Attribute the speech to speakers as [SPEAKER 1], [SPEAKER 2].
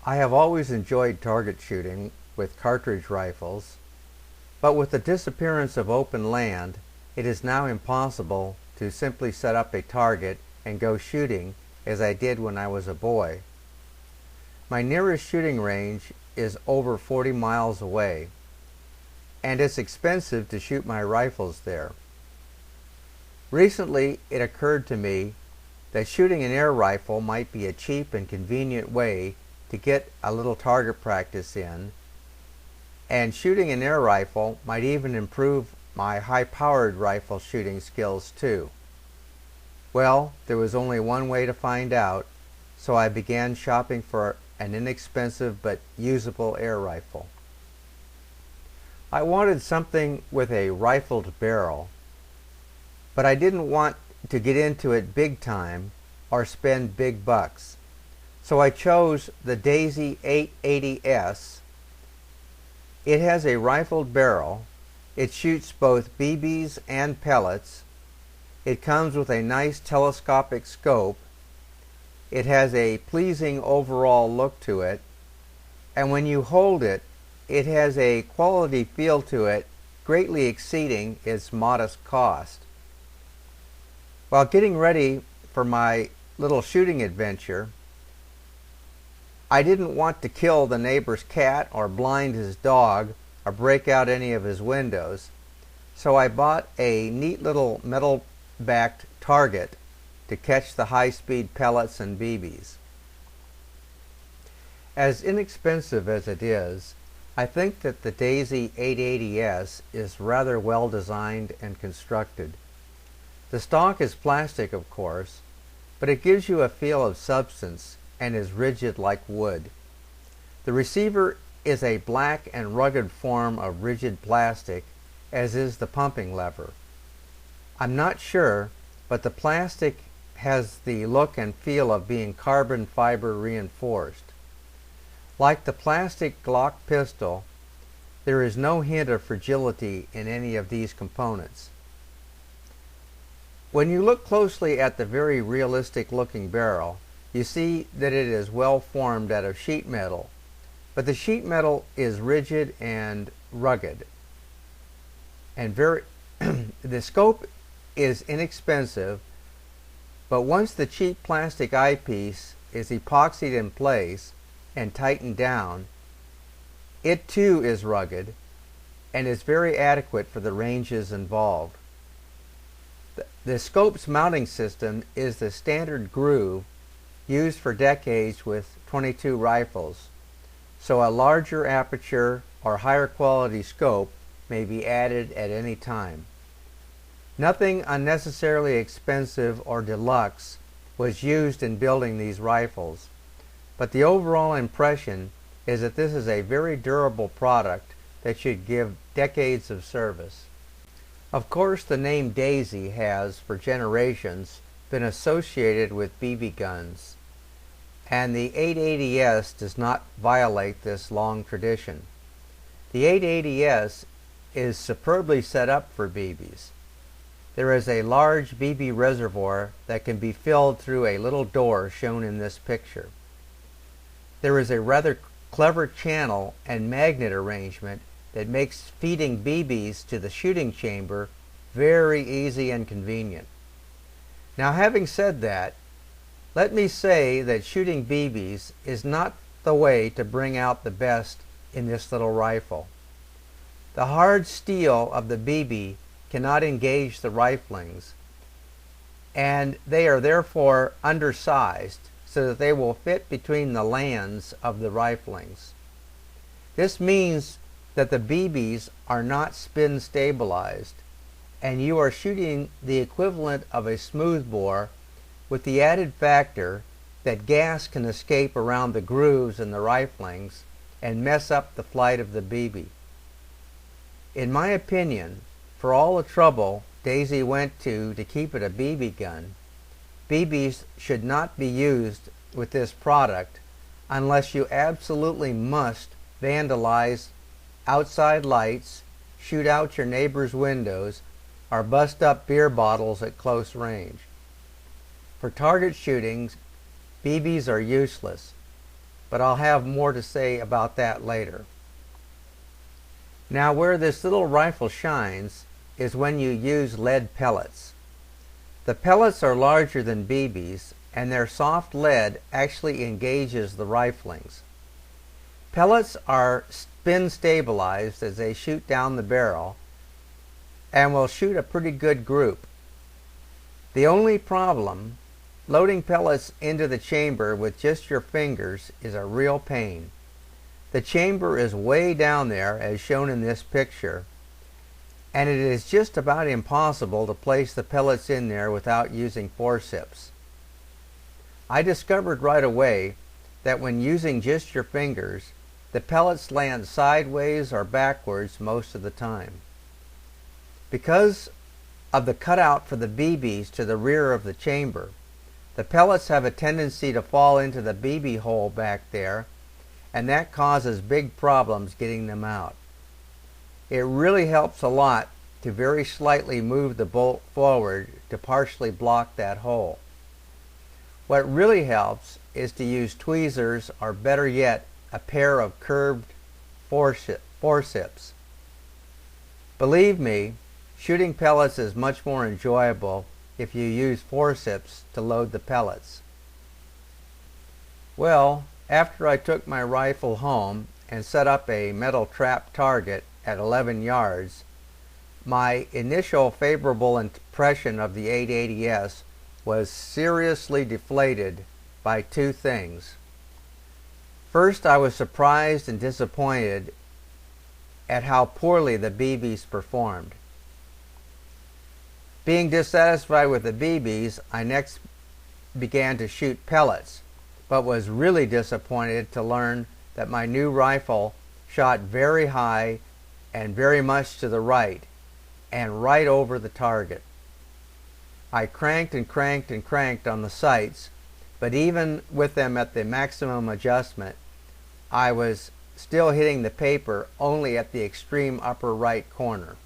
[SPEAKER 1] I have always enjoyed target shooting with cartridge rifles, but with the disappearance of open land, it is now impossible to simply set up a target and go shooting as I did when I was a boy. My nearest shooting range is over 40 miles away, and it's expensive to shoot my rifles there. Recently, it occurred to me that shooting an air rifle might be a cheap and convenient way to get a little target practice in, and shooting an air rifle might even improve my high-powered rifle shooting skills too. Well, there was only one way to find out, so I began shopping for an inexpensive but usable air rifle. I wanted something with a rifled barrel, but I didn't want to get into it big time or spend big bucks. So I chose the Daisy 880S. It has a rifled barrel. It shoots both BBs and pellets. It comes with a nice telescopic scope. It has a pleasing overall look to it. And when you hold it, it has a quality feel to it greatly exceeding its modest cost. While getting ready for my little shooting adventure, I didn't want to kill the neighbor's cat or blind his dog or break out any of his windows, so I bought a neat little metal-backed target to catch the high-speed pellets and BBs. As inexpensive as it is, I think that the Daisy 880S is rather well designed and constructed. The stock is plastic, of course, but it gives you a feel of substance and is rigid like wood. The receiver is a black and rugged form of rigid plastic, as is the pumping lever. I'm not sure, but the plastic has the look and feel of being carbon fiber reinforced. Like the plastic Glock pistol, there is no hint of fragility in any of these components. When you look closely at the very realistic looking barrel, you see that it is well formed out of sheet metal, but the sheet metal is rigid and rugged. And the scope is inexpensive, but once the cheap plastic eyepiece is epoxied in place and tightened down, it too is rugged and is very adequate for the ranges involved. The scope's mounting system is the standard groove used for decades with .22 rifles, so a larger aperture or higher quality scope may be added at any time. Nothing unnecessarily expensive or deluxe was used in building these rifles, but the overall impression is that this is a very durable product that should give decades of service. Of course, the name Daisy has, for generations, been associated with BB guns, and the 880S does not violate this long tradition. The 880S is superbly set up for BBs. There is a large BB reservoir that can be filled through a little door shown in this picture. There is a rather clever channel and magnet arrangement that makes feeding BBs to the shooting chamber very easy and convenient. Now, having said that, let me say that shooting BBs is not the way to bring out the best in this little rifle. The hard steel of the BB cannot engage the riflings, and they are therefore undersized so that they will fit between the lands of the riflings. This means that the BBs are not spin stabilized, and you are shooting the equivalent of a smoothbore, with the added factor that gas can escape around the grooves in the riflings and mess up the flight of the BB. In my opinion, for all the trouble Daisy went to keep it a BB gun, BBs should not be used with this product unless you absolutely must vandalize outside lights, shoot out your neighbor's windows, or bust up beer bottles at close range. For target shootings, BBs are useless, but I'll have more to say about that later. Now, where this little rifle shines is when you use lead pellets. The pellets are larger than BBs, and their soft lead actually engages the riflings. Pellets are spin stabilized as they shoot down the barrel and will shoot a pretty good group. The only problem, loading pellets into the chamber with just your fingers is a real pain. The chamber is way down there as shown in this picture, and it is just about impossible to place the pellets in there without using forceps. I discovered right away that when using just your fingers, the pellets land sideways or backwards most of the time. Because of the cutout for the BBs to the rear of the chamber, the pellets have a tendency to fall into the BB hole back there, and that causes big problems getting them out. It really helps a lot to very slightly move the bolt forward to partially block that hole. What really helps is to use tweezers, or better yet, a pair of curved forceps. Believe me, shooting pellets is much more enjoyable if you use forceps to load the pellets. Well, after I took my rifle home and set up a metal trap target at 11 yards, my initial favorable impression of the 880S was seriously deflated by two things. First, I was surprised and disappointed at how poorly the BBs performed. Being dissatisfied with the BBs, I next began to shoot pellets, but was really disappointed to learn that my new rifle shot very high and very much to the right, and right over the target. I cranked and cranked and cranked on the sights, but even with them at the maximum adjustment, I was still hitting the paper only at the extreme upper right corner.